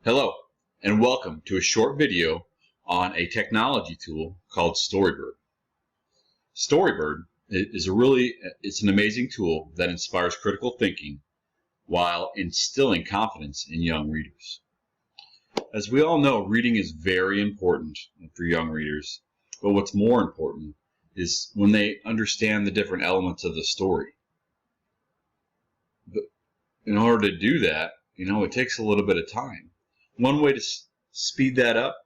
Hello, and welcome to a short video on a technology tool called Storybird. Storybird is it's an amazing tool that inspires critical thinking while instilling confidence in young readers. As we all know, reading is very important for young readers, but what's more important is when they understand the different elements of the story. But in order to do that, it takes a little bit of time. One way to speed that up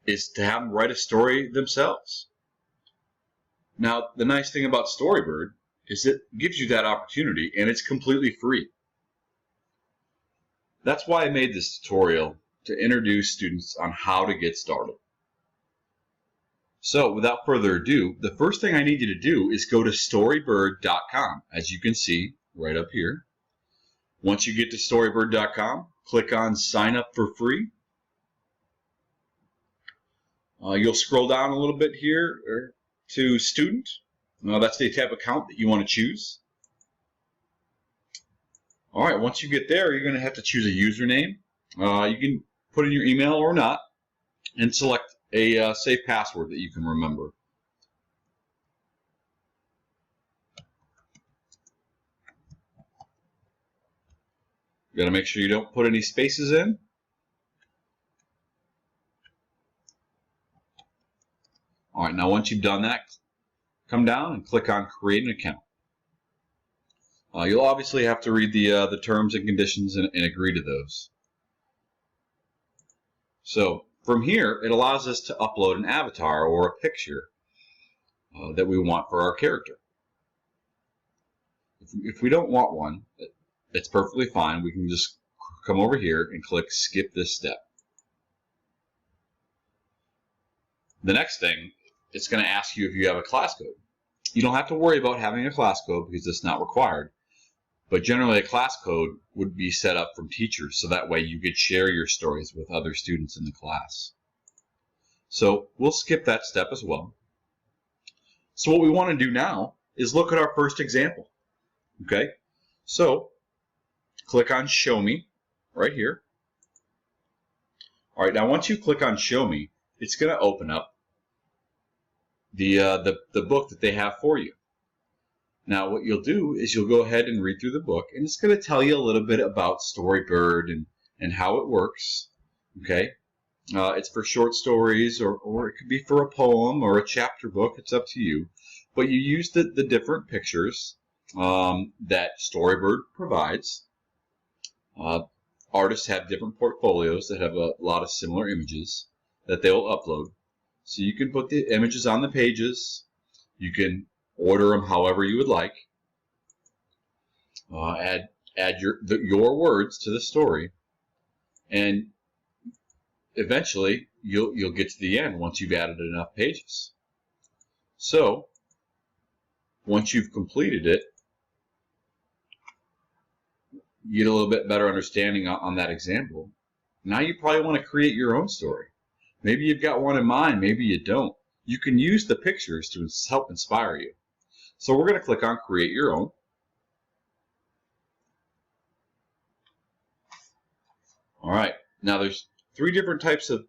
is to have them write a story themselves. Now, the nice thing about Storybird is it gives you that opportunity, and it's completely free. That's why I made this tutorial, to introduce students on how to get started. So, without further ado, the first thing I need you to do is go to storybird.com, as you can see right up here. Once you get to storybird.com, click on Sign Up for Free. You'll scroll down a little bit here to Student. That's the type of account that you want to choose. All right, once you get there, you're going to have to choose a username. You can put in your email or not, and select a safe password that you can remember. You got to make sure you don't put any spaces in. All right, now once you've done that, come down and click on Create an Account. You'll obviously have to read the terms and conditions and agree to those. So from here, it allows us to upload an avatar or a picture that we want for our character. If we don't want one, it's perfectly fine. We can just come over here and click Skip this step. The next thing, it's going to ask you if you have a class code. You don't have to worry about having a class code because it's not required. But generally, a class code would be set up from teachers, so that way you could share your stories with other students in the class. So we'll skip that step as well. So what we want to do now is look at our first example. Okay, so click on Show Me right here. All right, now once you click on Show Me, it's going to open up the book that they have for you. Now what you'll do is you'll go ahead and read through the book, and it's going to tell you a little bit about Storybird and how it works. Okay, it's for short stories, or it could be for a poem or a chapter book. It's up to you. But you use the different pictures that Storybird provides. Artists have different portfolios that have a lot of similar images that they will upload. So you can put the images on the pages. You can order them however you would like. Add your words to the story, and eventually you'll get to the end once you've added enough pages. So once you've completed it, you get a little bit better understanding on that example. Now you probably want to create your own story. Maybe you've got one in mind, maybe you don't. You can use the pictures to help inspire you. So we're going to click on Create Your Own. All right, now there's 3 different types of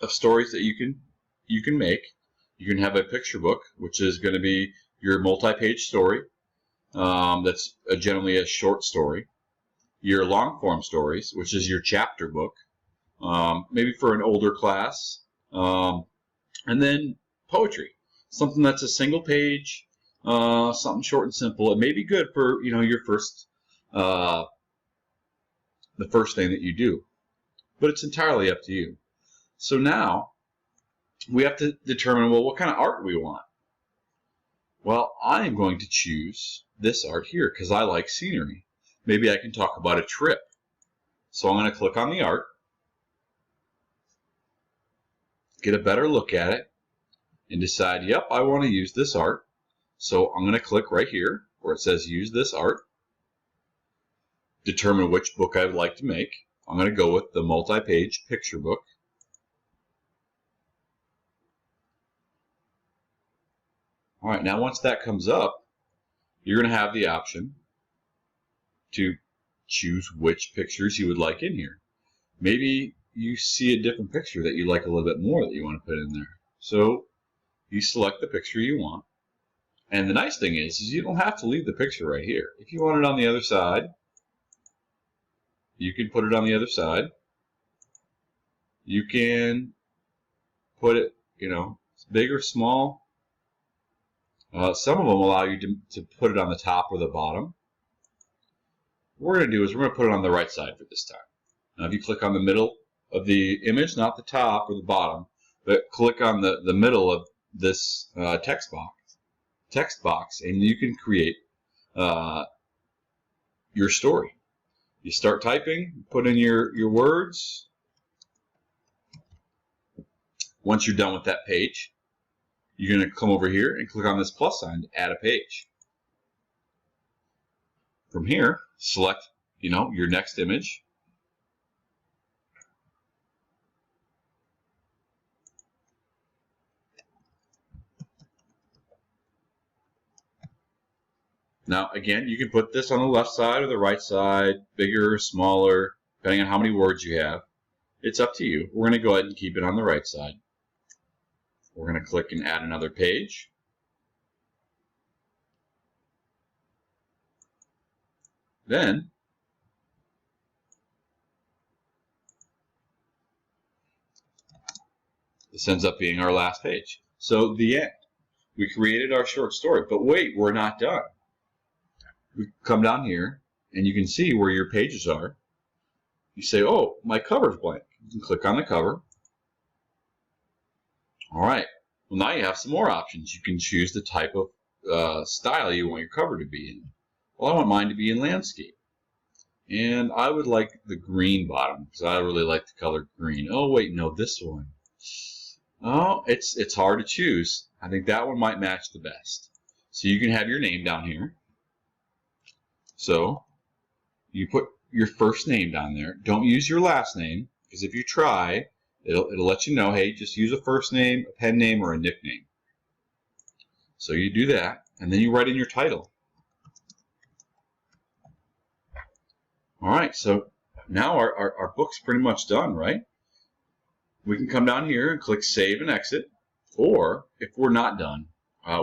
stories that you can make. You can have a picture book, which is going to be your multi-page story. That's generally a short story. Your long-form stories, which is your chapter book, maybe for an older class, and then poetry, something that's a single page, something short and simple. It may be good for your first, the first thing that you do, but it's entirely up to you. So now we have to determine, well, what kind of art we want. Well, I am going to choose this art here because I like scenery. Maybe I can talk about a trip. So I'm going to click on the art, get a better look at it, and decide, yep, I want to use this art. So I'm going to click right here where it says Use This Art. Determine which book I would like to make. I'm going to go with the multi-page picture book. All right, now once that comes up, you're going to have the option to choose which pictures you would like in here. maybe you see a different picture that you like a little bit more that you want to put in there. So you select the picture you want. And the nice thing is you don't have to leave the picture right here. If you want it on the other side, you can put it on the other side. You can put it, big or small. Some of them allow you to put it on the top or the bottom. What we're going to do is we're going to put it on the right side for this time. Now if you click on the middle of the image, not the top or the bottom, but click on the middle of this text box, and you can create your story. You start typing, put in your words. Once you're done with that page, you're going to come over here and click on this plus sign to add a page. From here, select, your next image. Now, again, you can put this on the left side or the right side, bigger or smaller, depending on how many words you have. It's up to you. We're going to go ahead and keep it on the right side. We're going to click and add another page. Then, this ends up being our last page. So, the end. We created our short story, but wait, we're not done. We come down here, and you can see where your pages are. You say, oh, my cover's blank. You can click on the cover. All right. Well, now you have some more options. You can choose the type of style you want your cover to be in. Well, I want mine to be in landscape. And I would like the green bottom, because I really like the color green. Oh, wait, no, this one. Oh, it's hard to choose. I think that one might match the best. So you can have your name down here. So you put your first name down there. Don't use your last name, because if you try, it'll let you know, hey, just use a first name, a pen name, or a nickname. So you do that, and then you write in your title. All right, so now our book's pretty much done, right? We can come down here and click Save and Exit, or if we're not done,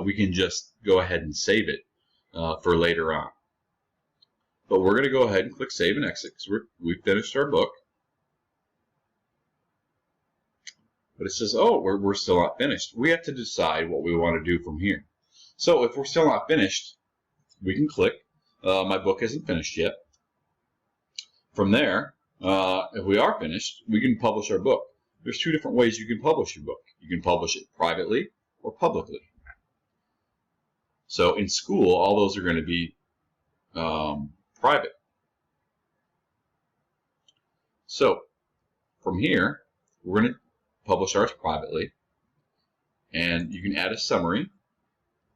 we can just go ahead and save it for later on. But we're going to go ahead and click Save and Exit because we've finished our book. But it says, oh, we're still not finished. We have to decide what we want to do from here. So if we're still not finished, we can click, my book isn't finished yet. From there, if we are finished, we can publish our book. There's two different ways you can publish your book. You can publish it privately or publicly. So in school, all those are going to be private. So from here, we're going to publish ours privately, and you can add a summary.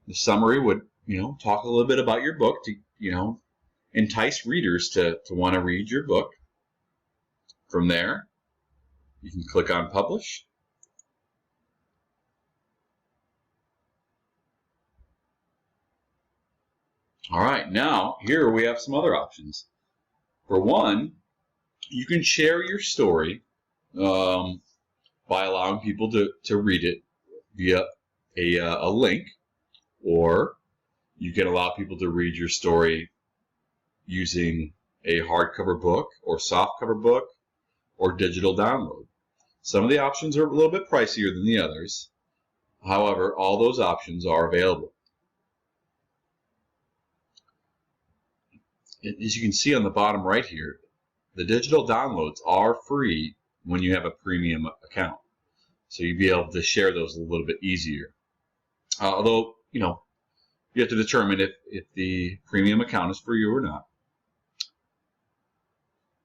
The summary would, talk a little bit about your book to, entice readers to want to read your book. From there, you can click on Publish. All right, now here we have some other options. For one, you can share your story by allowing people to read it via a link, or you can allow people to read your story using a hardcover book or softcover book or digital download. Some of the options are a little bit pricier than the others. However, all those options are available. As you can see on the bottom right here, the digital downloads are free when you have a premium account. So you'll be able to share those a little bit easier. Although, you have to determine if the premium account is for you or not.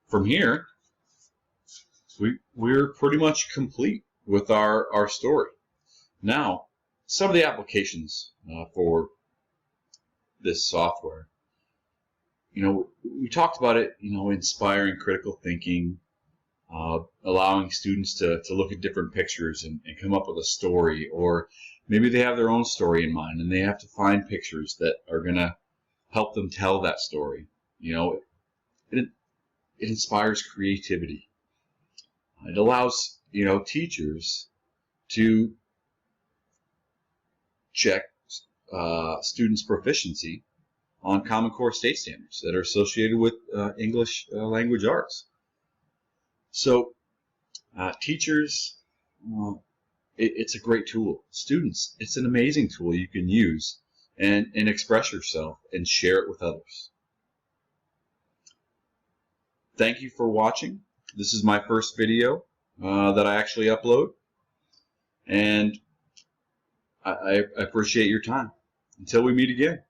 From here, we're pretty much complete with our story. Now, some of the applications for this software. We talked about it, inspiring critical thinking, allowing students to look at different pictures and come up with a story, or maybe they have their own story in mind and they have to find pictures that are going to help them tell that story. It inspires creativity. It allows, teachers to check students' proficiency on Common Core state standards that are associated with English language arts. So teachers, it's a great tool. Students, it's an amazing tool you can use and express yourself and share it with others. Thank you for watching. This is my first video that I actually upload, and I appreciate your time. Until we meet again.